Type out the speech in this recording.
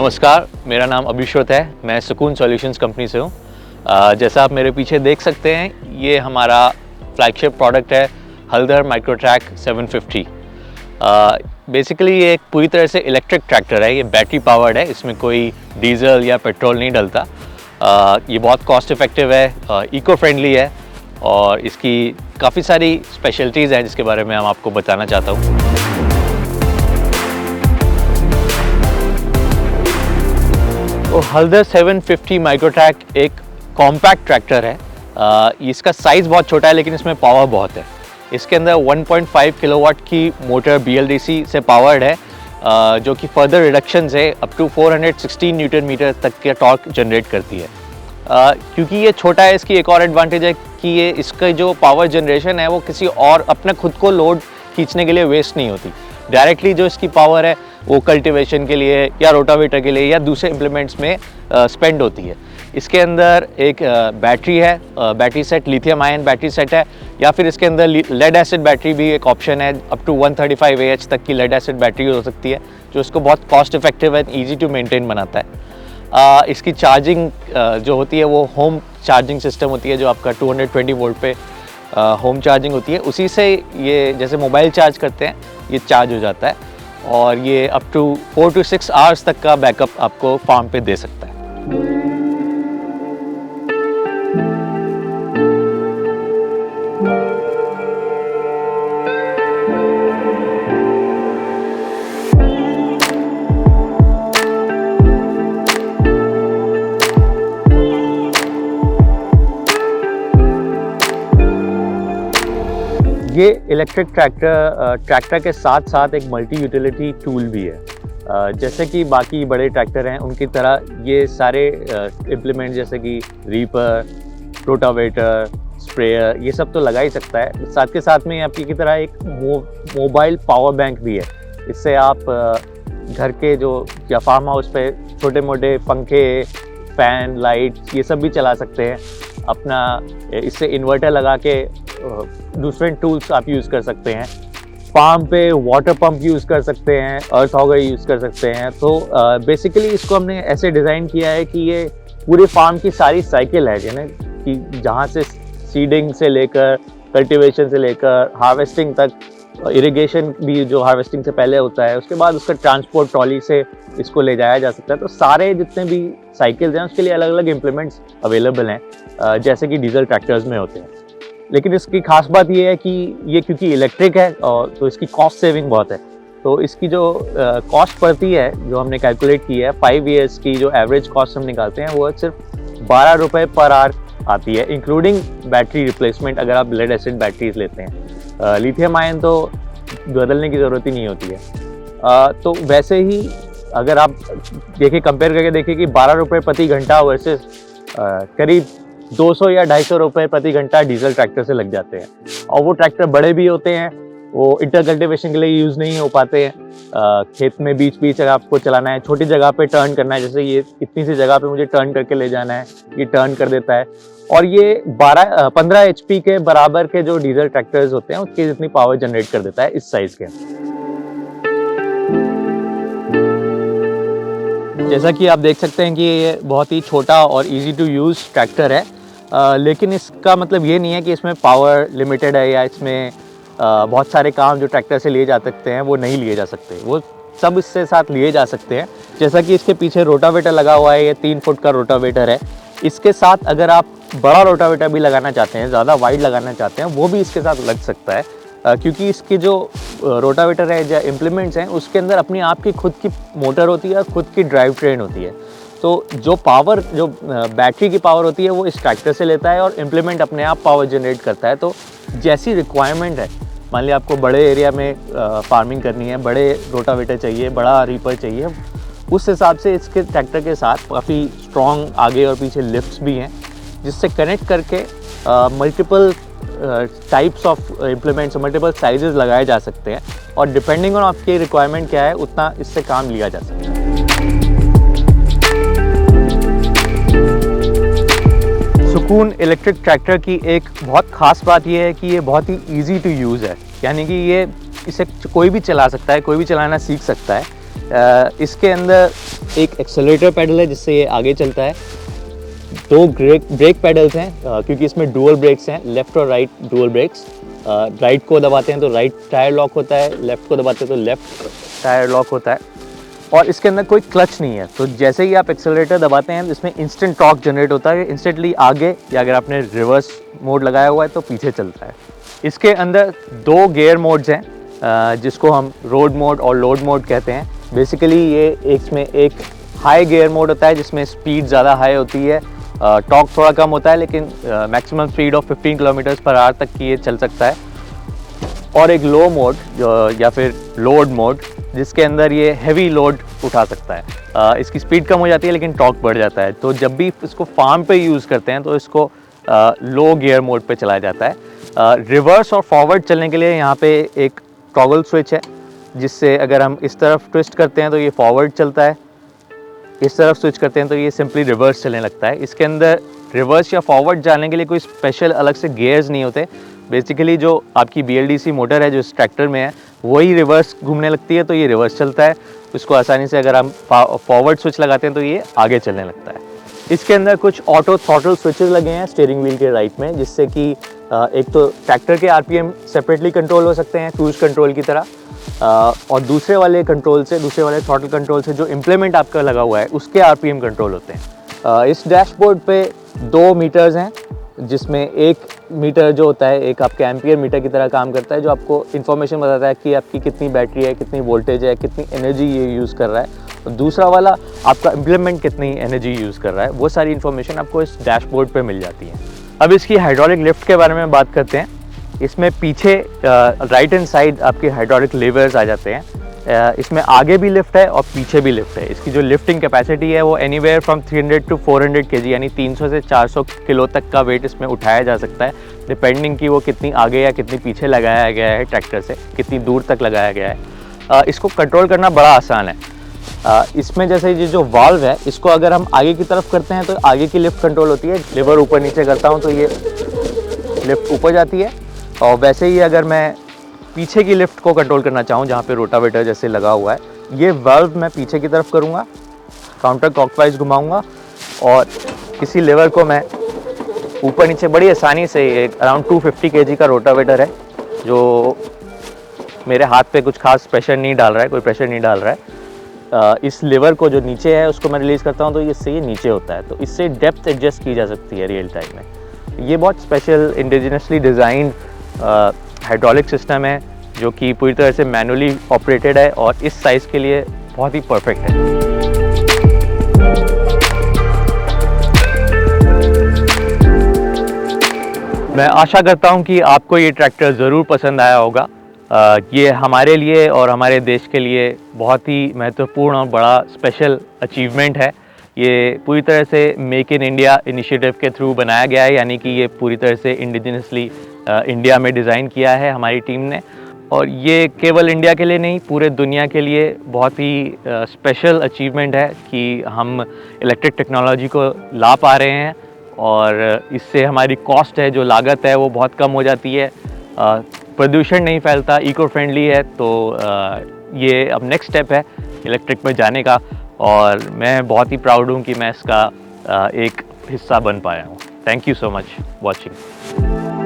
नमस्कार, मेरा नाम अभिश्रुत है। मैं सुकून सॉल्यूशंस कंपनी से हूँ। जैसा आप मेरे पीछे देख सकते हैं, ये हमारा फ्लैगशिप प्रोडक्ट है हल्दर माइक्रोट्रैक 750। बेसिकली ये एक पूरी तरह से इलेक्ट्रिक ट्रैक्टर है। ये बैटरी पावर्ड है, इसमें कोई डीजल या पेट्रोल नहीं डलता। ये बहुत कॉस्ट इफ़ेक्टिव है, इको फ्रेंडली है और इसकी काफ़ी सारी स्पेशलिटीज़ हैं जिसके बारे में हम आपको बताना चाहता हूँ। तो हल्दर 750 माइक्रोट्रैक एक कॉम्पैक्ट ट्रैक्टर है। इसका साइज़ बहुत छोटा है लेकिन इसमें पावर बहुत है। इसके अंदर 1.5 किलोवाट की मोटर BLDC से पावर्ड है, जो कि फर्दर रिडक्शन से अप टू 416 न्यूटन मीटर तक के टॉर्क जनरेट करती है। क्योंकि ये छोटा है, इसकी एक और एडवांटेज है कि ये इसका जो पावर जनरेशन है वो किसी और अपने खुद को लोड खींचने के लिए वेस्ट नहीं होती। डायरेक्टली जो इसकी पावर है वो कल्टीवेशन के लिए या रोटावेटर के लिए या दूसरे इम्प्लीमेंट्स में स्पेंड होती है। इसके अंदर एक बैटरी है, battery set lithium ion battery set है, या फिर इसके अंदर लेड एसिड बैटरी भी एक ऑप्शन है। अप टू 135 AH तक की लेड एसिड बैटरी हो सकती है, जो इसको बहुत cost effective and easy to maintain बनाता है। इसकी चार्जिंग जो होती है वो होम चार्जिंग सिस्टम होती है, जो आपका 220 वोल्ट पे होम चार्जिंग होती है। उसी से ये जैसे मोबाइल चार्ज करते हैं ये चार्ज हो जाता है और ये अप टू 4 to 6 आवर्स तक का बैकअप आपको फार्म पे दे सकता है। ये इलेक्ट्रिक ट्रैक्टर के साथ साथ एक मल्टी यूटिलिटी टूल भी है। जैसे कि बाकी बड़े ट्रैक्टर हैं उनकी तरह ये सारे इम्प्लीमेंट जैसे कि रीपर, रोटावेटर, स्प्रेयर, ये सब तो लगा ही सकता है। साथ के साथ में आपकी की तरह एक मोबाइल पावर बैंक भी है। इससे आप घर के जो या फार्म हाउस पे छोटे मोटे पंखे, फैन, लाइट ये सब भी चला सकते हैं। अपना इससे इन्वर्टर लगा के दूसरे टूल्स आप यूज़ कर सकते हैं। फार्म पे वाटर पंप यूज़ कर सकते हैं, अर्थ ऑगर यूज़ कर सकते हैं। तो बेसिकली इसको हमने ऐसे डिज़ाइन किया है कि ये पूरे फार्म की सारी साइकिल है, यानी कि जहाँ से सीडिंग से लेकर कल्टीवेशन से लेकर हार्वेस्टिंग तक, इरिगेशन भी जो हार्वेस्टिंग से पहले होता है, उसके बाद उसका ट्रांसपोर्ट ट्रॉली से इसको ले जाया जा सकता है। तो सारे जितने भी साइकिल्स हैं उसके लिए अलग अलग इम्प्लीमेंट्स अवेलेबल हैं, जैसे कि डीजल ट्रैक्टर्स में होते हैं। लेकिन इसकी खास बात ये है कि ये क्योंकि इलेक्ट्रिक है और तो इसकी कॉस्ट सेविंग बहुत है। तो इसकी जो कॉस्ट पड़ती है, जो हमने कैलकुलेट की है, 5 years की जो एवरेज कॉस्ट हम निकालते हैं वो सिर्फ 12 रुपये पर आवर आती है, इंक्लूडिंग बैटरी रिप्लेसमेंट अगर आप लेड एसिड बैटरीज लेते हैं। लिथियम आयन तो बदलने की ज़रूरत ही नहीं होती है। तो वैसे ही अगर आप देखिए, कंपेयर करके देखिए कि 12 रुपये प्रति घंटा वर्सेस करीब 200 या 250 रुपये प्रति घंटा डीजल ट्रैक्टर से लग जाते हैं। और वो ट्रैक्टर बड़े भी होते हैं, वो इंटर कल्टीवेशन के लिए यूज़ नहीं हो पाते हैं। खेत में बीच बीच अगर आपको चलाना है, छोटी जगह पे टर्न करना है, जैसे ये इतनी सी जगह पे मुझे टर्न करके ले जाना है, ये टर्न कर देता है। और ये 15 HP के बराबर के जो डीजल ट्रैक्टर्स होते हैं उसकी जितनी पावर जनरेट कर देता है इस साइज़ के। जैसा कि आप देख सकते हैं कि ये बहुत ही छोटा और इजी टू यूज़ ट्रैक्टर है, लेकिन इसका मतलब ये नहीं है कि इसमें पावर लिमिटेड है या इसमें बहुत सारे काम जो ट्रैक्टर से लिए जा सकते हैं वो नहीं लिए जा सकते। वो सब इससे साथ लिए जा सकते हैं। जैसा कि इसके पीछे रोटावेटर लगा हुआ है, ये 3 फुट का रोटावेटर है। इसके साथ अगर आप बड़ा रोटावेटर भी लगाना चाहते हैं, ज़्यादा वाइड लगाना चाहते हैं, वो भी इसके साथ लग सकता है। क्योंकि इसके जो रोटावेटर है या इम्प्लीमेंट्स हैं उसके अंदर अपनी आपकी खुद की मोटर होती है, खुद की ड्राइव ट्रेन होती है। तो जो पावर, जो बैटरी की पावर होती है वो इस ट्रैक्टर से लेता है और इम्प्लीमेंट अपने आप पावर जनरेट करता है। तो जैसी रिक्वायरमेंट है, मान लिया आपको बड़े एरिया में फार्मिंग करनी है, बड़े रोटावेटर चाहिए, बड़ा रीपर चाहिए, उस हिसाब से इसके ट्रैक्टर के साथ काफ़ी स्ट्रॉन्ग आगे और पीछे लिफ्ट्स भी हैं, जिससे कनेक्ट करके multiple types of implements, multiple sizes लगाए जा सकते हैं और डिपेंडिंग ऑन आपकी रिक्वायरमेंट क्या है उतना इससे काम लिया जा सकता है। सुकून इलेक्ट्रिक ट्रैक्टर की एक बहुत ख़ास बात यह है कि ये बहुत ही इजी टू यूज़ है, यानी कि ये इसे कोई भी चला सकता है, कोई भी चलाना सीख सकता है। इसके अंदर एक एक्सेलरेटर पैडल है जिससे ये आगे चलता है, 2 ब्रेक पैडल्स हैं क्योंकि इसमें डुअल ब्रेक्स हैं, लेफ़्ट और राइट डुअल ब्रेक्स। राइट को दबाते हैं तो राइट टायर लॉक होता है, लेफ़्ट को दबाते हैं तो लेफ़्ट टायर लॉक होता है। और इसके अंदर कोई क्लच नहीं है, तो जैसे ही आप एक्सेलरेटर दबाते हैं इसमें इंस्टेंट टॉर्क जनरेट होता है, इंस्टेंटली आगे, या अगर आपने रिवर्स मोड लगाया हुआ है तो पीछे चलता है। इसके अंदर 2 गियर मोड्स हैं जिसको हम रोड मोड और लोड मोड कहते हैं। बेसिकली ये इसमें एक हाई गियर मोड होता है जिसमें स्पीड ज़्यादा हाई होती है, टॉर्क थोड़ा कम होता है, लेकिन maximum speed of 15 kilometres per hour तक की ये चल सकता है। और एक लो मोड या फिर लोड मोड जिसके अंदर ये हैवी लोड उठा सकता है। इसकी स्पीड कम हो जाती है लेकिन टॉर्क बढ़ जाता है। तो जब भी इसको फार्म पे यूज़ करते हैं तो इसको लो गियर मोड पे चलाया जाता है। रिवर्स और फॉरवर्ड चलने के लिए यहाँ पे एक टॉगल स्विच है जिससे अगर हम इस तरफ ट्विस्ट करते हैं तो ये फॉरवर्ड चलता है, इस तरफ स्विच करते हैं तो ये सिंपली रिवर्स चलने लगता है। इसके अंदर रिवर्स या फॉरवर्ड जाने के लिए कोई स्पेशल अलग से गियर्स नहीं होते। बेसिकली जो आपकी BLDC मोटर है जो इस ट्रैक्टर में है वही रिवर्स घूमने लगती है तो ये रिवर्स चलता है। उसको आसानी से अगर हम फॉरवर्ड स्विच लगाते हैं तो ये आगे चलने लगता है। इसके अंदर कुछ ऑटो थ्रॉटल स्विचेस लगे हैं स्टीयरिंग व्हील के राइट में, जिससे कि एक तो ट्रैक्टर के RPM सेपरेटली कंट्रोल हो सकते हैं क्रूज कंट्रोल की तरह, और दूसरे वाले थ्रॉटल कंट्रोल से जो इम्प्लीमेंट आपका लगा हुआ है उसके RPM कंट्रोल होते हैं। इस डैशबोर्ड पे 2 मीटर्स हैं जिसमें एक मीटर जो होता है एक आपके एम्पियर मीटर की तरह काम करता है, जो आपको इन्फॉर्मेशन बताता है कि आपकी कितनी बैटरी है, कितनी वोल्टेज है, कितनी एनर्जी ये यूज़ कर रहा है। और दूसरा वाला आपका इम्प्लीमेंट कितनी एनर्जी यूज़ कर रहा है, वो सारी इन्फॉर्मेशन आपको इस डैशबोर्ड पे मिल जाती है। अब इसकी हाइड्रोलिक लिफ्ट के बारे में बात करते हैं। इसमें पीछे राइट हैंड साइड आपके हाइड्रोलिक लीवर्स आ जाते हैं। इसमें आगे भी लिफ्ट है और पीछे भी लिफ्ट है। इसकी जो लिफ्टिंग कैपेसिटी है वो एनीवेयर फ्रॉम 300 to 400 kg यानी 300 से 400 किलो तक का वेट इसमें उठाया जा सकता है, डिपेंडिंग कि वो कितनी आगे या कितनी पीछे लगाया गया है ट्रैक्टर से, कितनी दूर तक लगाया गया है। इसको कंट्रोल करना बड़ा आसान है। इसमें जैसे ये जो वाल्व है इसको अगर हम आगे की तरफ करते हैं तो आगे की लिफ्ट कंट्रोल होती है, लिवर ऊपर नीचे करता हूँ तो ये लिफ्ट ऊपर जाती है। और वैसे ही अगर मैं पीछे की लिफ्ट को कंट्रोल करना चाहूँ जहाँ पे रोटावेटर जैसे लगा हुआ है, ये वाल्व मैं पीछे की तरफ करूँगा, काउंटर क्लॉकवाइज घुमाऊँगा और इसी लेवर को मैं ऊपर नीचे बड़ी आसानी से, एक अराउंड 250 kg का रोटावेटर है जो मेरे हाथ पे कुछ खास प्रेशर नहीं डाल रहा है, कोई प्रेशर नहीं डाल रहा है। इस लेवर को जो नीचे है उसको मैं रिलीज़ करता हूँ तो इससे ये नीचे होता है, तो इससे डेप्थ एडजस्ट की जा सकती है रियल टाइम में। ये बहुत special indigenously designed hydraulic system है जो कि पूरी तरह से मैनुअली ऑपरेटेड है और इस साइज़ के लिए बहुत ही परफेक्ट है। मैं आशा करता हूं कि आपको ये ट्रैक्टर ज़रूर पसंद आया होगा। ये हमारे लिए और हमारे देश के लिए बहुत ही महत्वपूर्ण और बड़ा स्पेशल अचीवमेंट है। ये पूरी तरह से मेक इन इंडिया इनिशिएटिव के थ्रू बनाया गया है, यानी कि ये पूरी तरह से इंडिजिनसली इंडिया में डिज़ाइन किया है हमारी टीम ने। और ये केवल इंडिया के लिए नहीं, पूरे दुनिया के लिए बहुत ही स्पेशल अचीवमेंट है कि हम इलेक्ट्रिक टेक्नोलॉजी को ला पा रहे हैं और इससे हमारी कॉस्ट है, जो लागत है, वो बहुत कम हो जाती है। प्रदूषण नहीं फैलता, इको फ्रेंडली है। तो ये अब नेक्स्ट स्टेप है इलेक्ट्रिक में जाने का और मैं बहुत ही प्राउड हूँ कि मैं इसका एक हिस्सा बन पाया हूँ। Thank you so much watching.